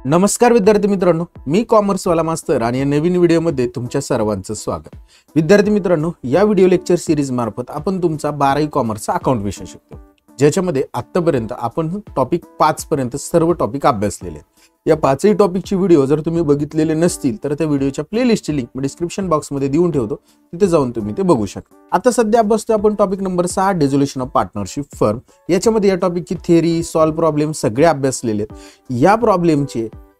नमस्कार विद्यार्थी मित्रांनो, मी कॉमर्सवाला मास्तर आणि या नवीन व्हिडिओमध्ये तुमच्या सर्वांचं स्वागत. विद्यार्थी मित्रांनो, या व्हिडिओ लेक्चर सिरीज मार्फत आपण तुमचा 12वी कॉमर्सचा अकाउंट विषय शिकतो, ज्याच्यामध्ये आतापर्यंत आपण टॉपिक 5 पर्यंत सर्व टॉपिक अभ्यासलेले आहेत. या 5ही टॉपिकचे व्हिडिओ जर तुम्ही बघितलेले नसतील तर त्या व्हिडिओच्या प्लेलिस्टची लिंक मी डिस्क्रिप्शन बॉक्समध्ये देऊन ठेवतो, तिथे जाऊन तुम्ही ते बघू शकता. आता सध्या अभ्यासतो आपण topic number 6, dissolution of partnership firm. याच्यामध्ये या टॉपिकची थिअरी, सॉल्व प्रॉब्लेम सगळे अभ्यासलेले आहेत. या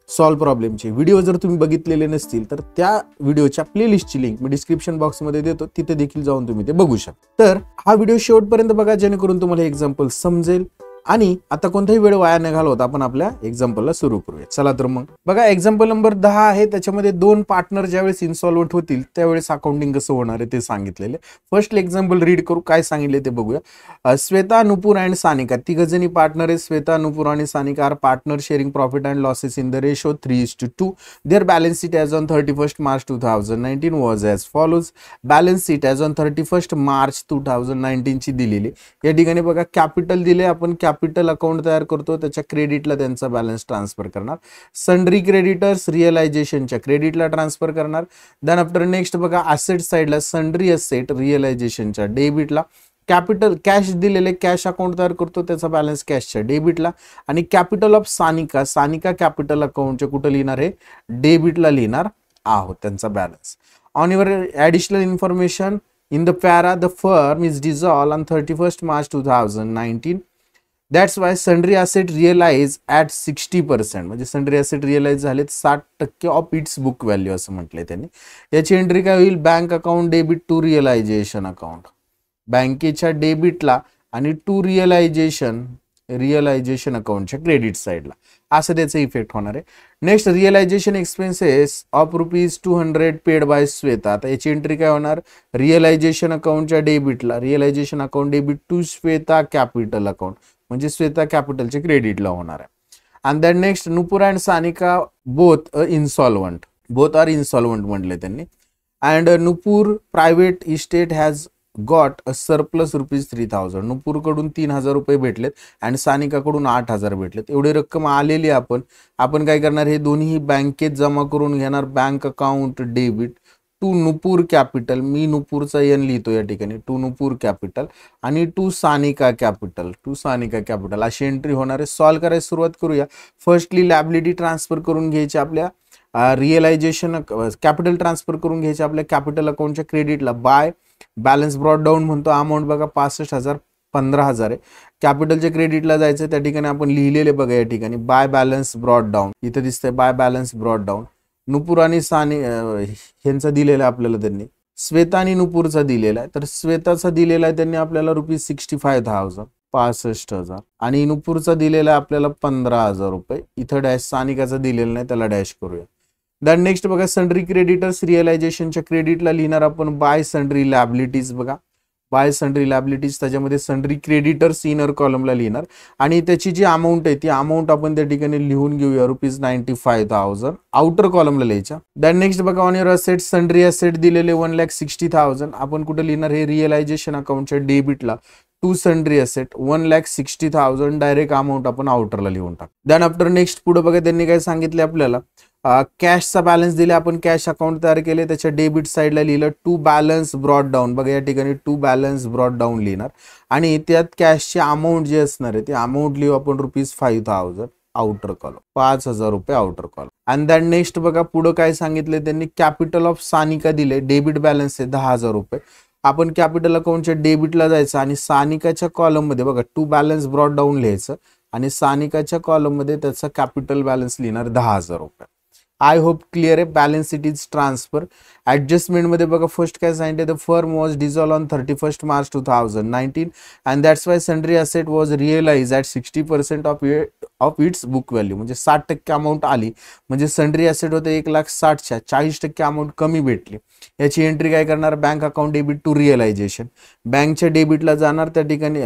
सॉल्व प्रॉब्लेमचे व्हिडिओ जर तुम्ही बघितलेले नसतील तर त्या व्हिडिओच्या प्लेलिस्टची लिंक मी डिस्क्रिप्शन बॉक्समध्ये देतो, तिथे देखील जाऊन तुम्ही ते बघू शकता. तर हा व्हिडिओ शेवटपर्यंत बघा, जेणेकरून तुम्हाला एक्झाम्पल समजेल. आणि आता कोणताही वेळ वाया न घालवता आपण आपल्या एक्झाम्पलला सुरू करूया. चला तर मग बघा, एक्झाम्पल नंबर 10 आहे. त्याच्यामध्ये 2 पार्टनर ज्यावेळेस इन्सॉल्व्हंट होतील त्यावेळेस अकाउंटिंग कसं होणार आहे ते सांगितलेले. फर्स्ट एक्झाम्पल रीड करू, काय सांगितले ते बघूया. श्वेता, नुपूर अँड सानिका तिघजणी पार्टनर आहेत. श्वेता, नुपूर आणि Sanika are partner sharing profit and losses in the ratio 3:2. Their balance sheet as on 31 March 2019 was as follows. Balance sheet as on 31 March 2019 ची दिलेली. या ठिकाणी बघा, कॅपिटल दिले, आपण कॅपिटल अकाउंट तयार करतो, त्याच्या क्रेडिटला त्यांचा बॅलन्स ट्रान्सफर करणार. सन्ड्री क्रेडिटर्स रिअलायझेशनच्या क्रेडिटला ट्रान्सफर करणार. देन आफ्टर नेक्स्ट बघा, असेट साइडला सन्ड्री असेट रिअलायझेशनच्या डेबिटला. कॅपिटल कॅश दिलेले, कॅश अकाउंट तयार करतो, त्याचा बॅलन्स कॅशच्या डेबिटला. आणि कॅपिटल ऑफ सानिका कॅपिटल अकाउंटच्या कुठं लिहिणार आहे, डेबिटला लिहिणार आहोत त्यांचा balance. On your additional information in the para, the firm is dissolved on 31st March 2019. That's why sundry asset realize at 60%. म्हणजे sundry asset realize झालेत 60% ऑफ इट्स बुक व्हॅल्यू असं म्हटलंय त्यांनी. याची एंट्री काय होईल, bank account debit to realisation account, बँकेच्या डेबिटला आणि टू रिअलायझेशन अकाउंटच्या क्रेडिट साईडला, असं त्याचा इफेक्ट होणार आहे. Next, realisation expenses of ₹200 paid by Shweta. आता याची एंट्री काय होणार, रिअलायझेशन अकाउंटच्या डेबिटला, realisation account debit to Shweta capital account, म्हणजे श्वेता कॅपिटलच्या क्रेडिटला होणार आहे. And then next, Nupur and Sanika both are insolvent म्हटले त्यांनी. अँड Nupur private estate has got a surplus ₹3,000. Nupur कडून 3,000 रुपये भेटलेत आणि सानिकाकडून 8,000 भेटलेत. एवढी रक्कम आलेली आपण काय करणार, हे दोन्ही बँकेत जमा करून घेणार. Bank account debit to Nupur capital, मी नुपूरचा एन लिहितो या ठिकाणी, टू नुपूर कॅपिटल आणि टू सानिका कॅपिटल अशी एंट्री होणार आहे. सॉल्व्ह करायला सुरुवात करूया. फर्स्टली लॅबिलिटी ट्रान्सफर करून घ्यायची आपल्या रिअलायझेशन कॅपिटल ट्रान्सफर करून घ्यायचे आपल्या कॅपिटल अकाउंटच्या क्रेडिटला. बाय बॅलन्स ब्रॉट डाऊन म्हणतो, अमाऊंट बघा 65,000 15,000 आहे. कॅपिटलच्या क्रेडिटला जायचं, त्या ठिकाणी आपण लिहिलेले बघा या ठिकाणी, बाय बॅलन्स ब्रॉट डाऊन, इथे दिसतंय बाय बॅलन्स ब्रॉट डाऊन. नुपूर आणि ह्यांचा दिलेला आहे आपल्याला, त्यांनी श्वेता आणि नुपूरचा दिलेला आहे. तर श्वेताचा दिलेला आहे त्यांनी आपल्याला ₹65,000 65,000 आणि नुपूरचा दिलेला आहे आपल्याला 15,000 रुपये. इथं डॅश, सानिकाचा दिलेला नाही, त्याला डॅश करूया. दॅन नेक्स्ट बघा, सन्ड्री क्रेडिटर्स रिअलायझेशनच्या क्रेडिटला लिहिणार आपण बाय सन्ड्री लॅबिलिटीज. बघा, बाय सन्ड्री लॅबिलिटीज, त्याच्यामध्ये सन्ड्री क्रेडिटर्स इनर कॉलमला लिहिणार आणि त्याची जी अमाऊंट आहे ती अमाऊंट आपण त्या ठिकाणी लिहून घेऊया, ₹95,000 आउटर कॉलमला लिहायच्या. दॅन नेक्स्ट बघा, on your asset sundry asset दिलेले 1,60,000, आपण कुठे लिहिणार, हे रिअलायझेशन अकाउंटच्या डेबिटला to sundry asset 1,60,000 direct amount आपण आउटरला लिहून टाक. दॅन आफ्टर नेक्स्ट पुढे बघा, त्यांनी काय सांगितले आपल्याला, कॅशचा बॅलन्स दिले, आपण कॅश अकाउंट तयार केले, त्याच्या डेबिट साईडला लिहिलं टू बॅलन्स ब्रॉट डाऊन. बघा या ठिकाणी टू बॅलन्स ब्रॉट डाऊन लिहिणार आणि त्यात कॅशची अमाऊंट जी असणार आहे ती अमाऊंट लिहू आपण ₹5,000 आउटर कॉलम, 5,000 रुपये outer column. And then next बघा, पुढे काय सांगितले त्यांनी, कॅपिटल ऑफ सानिका दिले, डेबिट बॅलन्स आहे 10,000 रुपये. आपण कॅपिटल अकाउंटच्या डेबिटला जायचं आणि सानिकाच्या कॉलम मध्ये बघा टू बॅलन्स ब्रॉट डाऊन लिहायचं आणि सानिकाच्या कॉलम मध्ये त्याचा कॅपिटल बॅलन्स लिहिणार 10,000 रुपये. आय होप क्लिअर आहे. Balance sheet is transfer. Adjustment मध्ये बघा, फर्स्ट काय सांगितलं, the firm was dissolve on 31 March 2019 and that's why sundry asset was realise at 60% of its book value. म्हणजे 60% अमाऊंट आली, म्हणजे सन्ड्री असेट होते 1,60,000च्या 40% अमाऊंट कमी भेटली. याची एंट्री काय करणार, bank account debit to realisation, बँकच्या डेबिटला जाणार, त्या ठिकाणी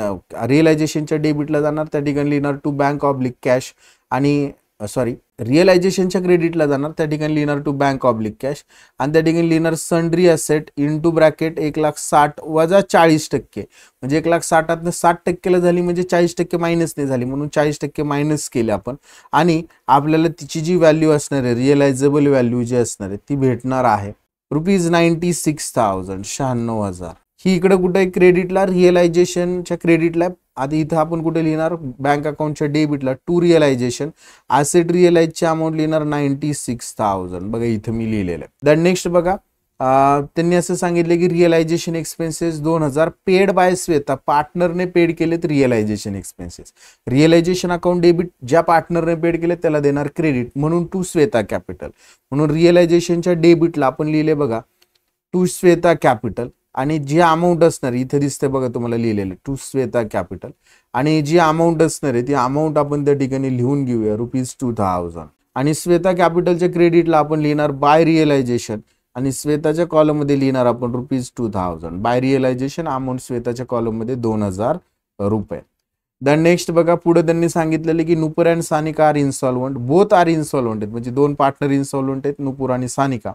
रिअलायझेशनच्या डेबिटला जाणार, त्या ठिकाणी लिहिणार टू बँक ऑब्लिक कॅश आणि सॉरी रिअलायझेशनच्या क्रेडिटला जाणार, त्या ठिकाणी लिहिणार टू बँक ऑब्लिक कॅश आणि त्या ठिकाणी लिहिणार सन्ड्री असेट इनटू ब्रॅकेट 1,60,000 वजा 40%, म्हणजे 1,60,000 60%ला झाली म्हणजे 40% मायनसने झाली म्हणून 40% मायनस केले आपण आणि आपल्याला तिची जी व्हॅल्यू असणार आहे रिअलायझेबल व्हॅल्यू जी असणार आहे ती भेटणार आहे ₹96,000 96,000. ही इकडे कुठे क्रेडिटला रिअलायझेशनच्या क्रेडिटला आधी इथं आपण कुठे लिहिणार बँक अकाउंटच्या डेबिटला टू रिअलायझेशन ॲसेट रिअलाइजची अमाऊंट लिहिणार 96,000 बघा इथं मी लिहिलेलं आहे. दॅन नेक्स्ट बघा त्यांनी असं सांगितलं की realisation expenses 2,000 paid by Shweta, पार्टनरने पेड केलेत realisation expenses. Realisation account debit ज्या पार्टनरने पेड केले त्याला देणार क्रेडिट म्हणून टू श्वेता कॅपिटल. म्हणून रिअलायझेशनच्या डेबिटला आपण लिहिले बघा टू श्वेता कॅपिटल आणि जी अमाऊंट असणार इथे दिसते बघा तुम्हाला लिहिलेलं टू श्वेता कॅपिटल आणि जी अमाऊंट असणार आहे ती अमाऊंट आपण त्या ठिकाणी लिहून घेऊया ₹2,000 आणि श्वेता कॅपिटलच्या क्रेडिटला आपण लिहिणार बाय रिअलायझेशन आणि श्वेताच्या कॉलम मध्ये लिहिणार आपण ₹2,000 बाय रिअलायझेशन अमाऊंट श्वेताच्या कॉलम मध्ये ₹2,000. दॅन नेक्स्ट बघा पुढे त्यांनी सांगितलेले की Nupur and Sanika are insolvent, both are insolvent आहेत म्हणजे दोन पार्टनर इन्सॉल्वंट आहेत नुपूर आणि सानिका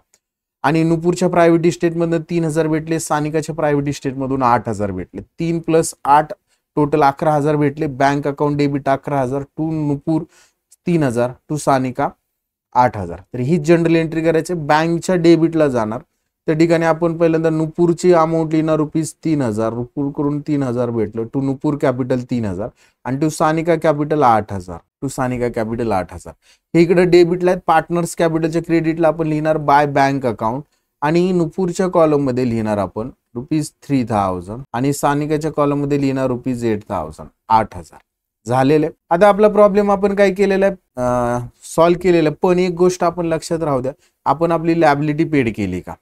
आणि नुपूरच्या प्रायव्हेट इस्टेटमधून 3,000 भेटले, सानिकाच्या प्रायव्हेट इस्टेटमधून 8,000 भेटले, 3 + 8 टोटल 11,000 भेटले. Bank account debit 11,000 to Nupur 3,000 to Sanika 8,000. तर ही जनरल एंट्री करायची बँकच्या डेबिटला जाणार त्या ठिकाणी आपण पहिल्यांदा नुपूरची अमाऊंट लिहिणार ₹3,000 नुपूर करून 3,000 भेटलं टू नुपूर कॅपिटल 3,000 आणि to Sanika capital 8,000 to Sanika capital 8,000. हे इकडे डेबिटला आहेत. पार्टनर्स कॅपिटलच्या क्रेडिटला आपण लिहिणार बाय बँक अकाउंट आणि नुपूरच्या कॉलम मध्ये लिहिणार आपण ₹3,000 आणि सानिकाच्या कॉलम मध्ये लिहिणार ₹8,000 8,000 झालेले. आता आपला प्रॉब्लेम आपण काय केलेला आहे सॉल्व्ह केलेला, पण एक गोष्ट आपण लक्षात राहू द्या आपण आपली लॅबिलिटी पेड केली का.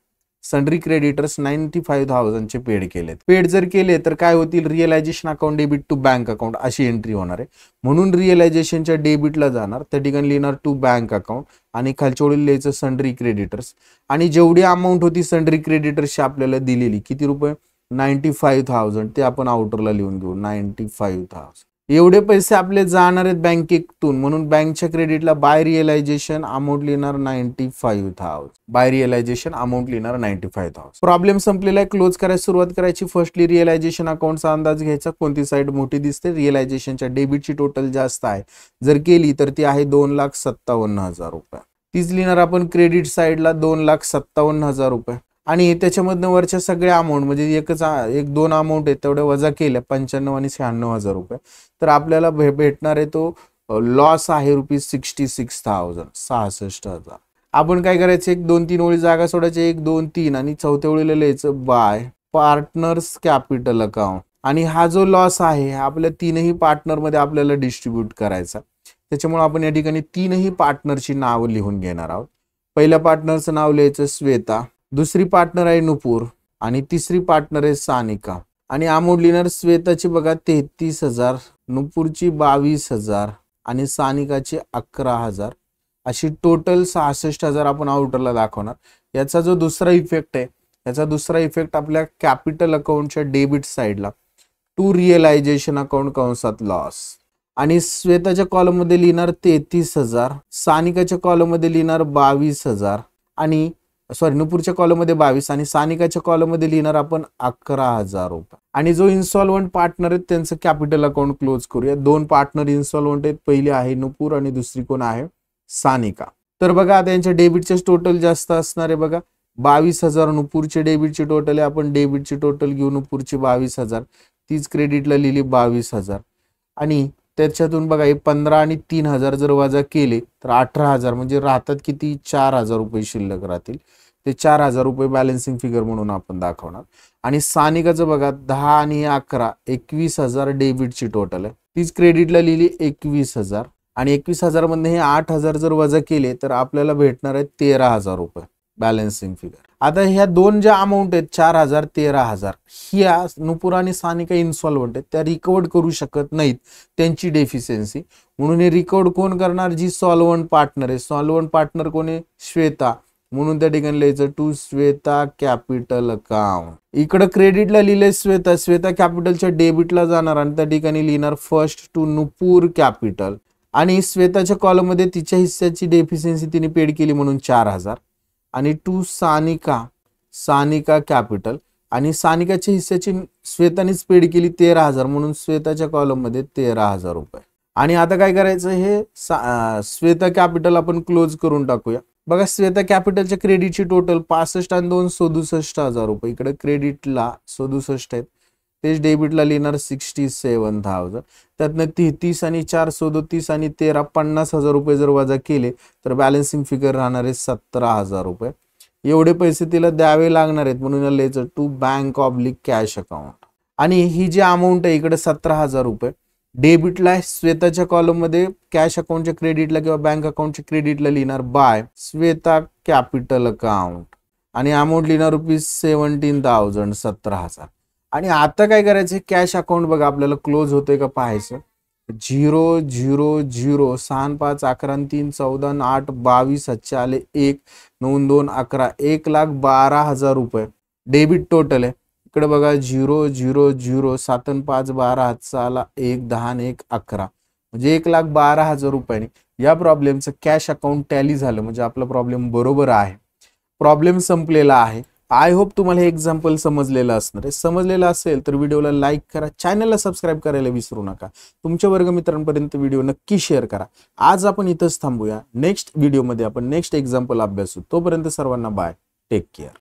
सन्ड्री क्रेडिटर्स 95,000 चे पेड केलेत. पेड जर केले तर काय होतील realisation account debit to bank account अशी एंट्री होणार आहे म्हणून रिअलायझेशनच्या डेबिटला जाणार त्या ठिकाणी लिहिणार टू बँक अकाउंट आणि खालच्या ओळीला लिहायचं सन्ड्री क्रेडिटर्स आणि जेवढी अमाऊंट होती सन्ड्री क्रेडिटर्सची आपल्याला दिलेली किती रुपये 95,000 ते आपण आउटरला लिहून घेऊ 95,000 एवढे पैसे आपले जाणार आहेत बँकेतून म्हणून बँकच्या क्रेडिटला बाय रिअलायझेशन अमाऊंट लिहिणार 95,000 बाय रिअलायझेशन अमाऊंट लिहिणार 95,000. प्रॉब्लेम संपलेला आहे. क्लोज करायला सुरुवात करायची. फर्स्टली रिअलायझेशन अकाउंटचा अंदाज घ्यायचा कोणती साईड मोठी दिसते रिअलायझेशनच्या डेबिटची टोटल जास्त आहे जर केली तर ती आहे ₹2,57,000. तीच लिहिणार आपण क्रेडिट साईडला ₹2,57,000 आणि त्याच्यामधनं वरच्या सगळ्या अमाऊंट म्हणजे एक दोन अमाऊंट आहेत तेवढ्या वजा केल्या 95 आणि ₹96,000 तर आपल्याला भेटणार आहे तो लॉस आहे ₹66,000 66,000. आपण काय करायचं 1 2 3 ओळी जागा सोडायचे 1 2 3 आणि चौथ्या ओळीला लिहायचं बाय पार्टनर्स कॅपिटल अकाउंट आणि हा जो लॉस आहे आपल्या तीनही पार्टनर मध्ये आपल्याला डिस्ट्रीब्यूट करायचा त्याच्यामुळे आपण या ठिकाणी तीनही पार्टनरची नावं लिहून घेणार आहोत. पहिल्या पार्टनरचं नाव लिहायचं श्वेता, दुसरी पार्टनर आहे नुपूर आणि तिसरी पार्टनर आहे सानिका आणि अमाऊंट लिहिणार श्वेताची बघा 33,000, नुपूरची 22,000 आणि सानिकाची 11,000 अशी टोटल 66,000 आपण आउटरला दाखवणार. याचा जो दुसरा इफेक्ट आहे याचा दुसरा इफेक्ट आपल्या कॅपिटल अकाउंटच्या डेबिट साईडला टू रिअलायझेशन अकाउंट कंसात लॉस आणि श्वेताच्या कॉलम मध्ये लिहिणार 33,000, सानिकाच्या कॉलम मध्ये लिहिणार 22,000 आणि नुपूरच्या कॉलम मध्ये 22 आणि सानिकाच्या कॉलम मध्ये लिहिणार आपण ₹11,000 आणि जो इन्सॉल्वंट पार्टनर आहेत त्यांचं कॅपिटल अकाउंट क्लोज करूया. दोन पार्टनर इन्सॉल्वंट आहेत, पहिली आहे नुपूर आणि दुसरी कोण आहे सानिका. तर बघा आता यांच्या डेबिटचे टोटल जास्त असणार आहे बघा 22,000 नुपूरचे डेबिटची टोटल आहे. आपण डेबिटची टोटल घेऊ नुपूरची 22,000 तीच क्रेडिटला लिहिली 22,000 आणि त्याच्यातून बघा 15 आणि 3,000 जर वजा केले तर 18,000 म्हणजे राहतात किती ₹4,000 शिल्लक राहतील. ते ₹4,000 बॅलन्सिंग फिगर म्हणून आपण दाखवणार. आणि सानिकाचं बघा 10 आणि 11 21,000 डेबिटची टोटल आहे तीच क्रेडिटला लिहिली 21,000 आणि 21,000 मध्ये हे 8,000 जर वजा केले तर आपल्याला भेटणार आहे ₹13,000 बॅलन्सिंग फिगर. आता ह्या दोन ज्या अमाऊंट आहेत 4,000 13,000 ह्या नुपूर आणि सानिका इन्सॉल्वंट आहेत त्या रिकव्हर करू शकत नाहीत त्यांची डेफिशियन्सी म्हणून हे रिकव्हर कोण करणार जी सॉल्वंट पार्टनर आहे. सॉल्वंट पार्टनर कोण आहे श्वेता म्हणून त्या ठिकाणी लिहायचं टू श्वेता कॅपिटल अकाउंट. इकडे क्रेडिटला लिहिले श्वेता कॅपिटलच्या डेबिटला जाणार आणि त्या ठिकाणी लिहिणार फर्स्ट टू नुपूर कॅपिटल आणि श्वेताच्या कॉलम मध्ये तिच्या हिस्स्याची डेफिशियन्सी तिने पेड केली म्हणून 4,000 आणि टू सानिका कॅपिटल आणि सानिकाच्या हिस्स्याची श्वेतानेच पेड केली 13,000 म्हणून श्वेताच्या कॉलम मध्ये 13,000 रुपये. आणि आता काय करायचं, हे श्वेता कॅपिटल आपण क्लोज करून टाकूया. बघा श्वेता कॅपिटलच्या क्रेडिटची टोटल 65 आणि 2 67,000 रुपये. इकडे क्रेडिटला 67 आहेत, तेच डेबिटला लिहिणार 67,000. त्यातनं 33 आणि 4 37 आणि 13 50,000 रुपये जर वजा केले तर बॅलन्सिंग फिगर राहणार आहे 17,000 रुपये. एवढे पैसे तिला द्यावे लागणार आहेत म्हणून याला लिहायचं to bank oblique cash account. आणि ही जी अमाऊंट आहे इकडे 17,000 रुपये डेबिटला श्वेताच्या कॉलम मध्ये कॅश अकाउंटच्या क्रेडिटला किंवा बँक अकाउंटच्या क्रेडिटला लिहिणार बाय श्वेता कॅपिटल अकाउंट आणि अमाऊंट लिहिणार ₹17,000 17,000. आणि आता काय करायचं, कॅश अकाउंट बघा आपल्याला क्लोज होतोय का पाहायचं. 0 0 0 6 5 11 3 14 8 22 7 आले 1 9 2 11 1,12,000 रुपये डेबिट टोटल आहे. इकडे बघा 0 0 0 7 5 12 आला 1 10 1 11 म्हणजे 1,12,000 रुपयाने या प्रॉब्लेमचं कॅश अकाउंट टॅली झालं. म्हणजे आपला प्रॉब्लेम बरोबर आहे, प्रॉब्लेम संपलेला आहे. आय होप तुम्हाला हे एक्झाम्पल समजलेलं असणार आहे. समजलेलं असेल तर व्हिडिओला लाईक करा, चॅनलला सबस्क्राईब करायला विसरू नका, तुमच्या वर्गमित्रांपर्यंत व्हिडिओ नक्की शेअर करा. आज आपण इथंच थांबूया. नेक्स्ट व्हिडिओमध्ये आपण नेक्स्ट एक्झाम्पल अभ्यासू. तोपर्यंत सर्वांना बाय, टेक केअर.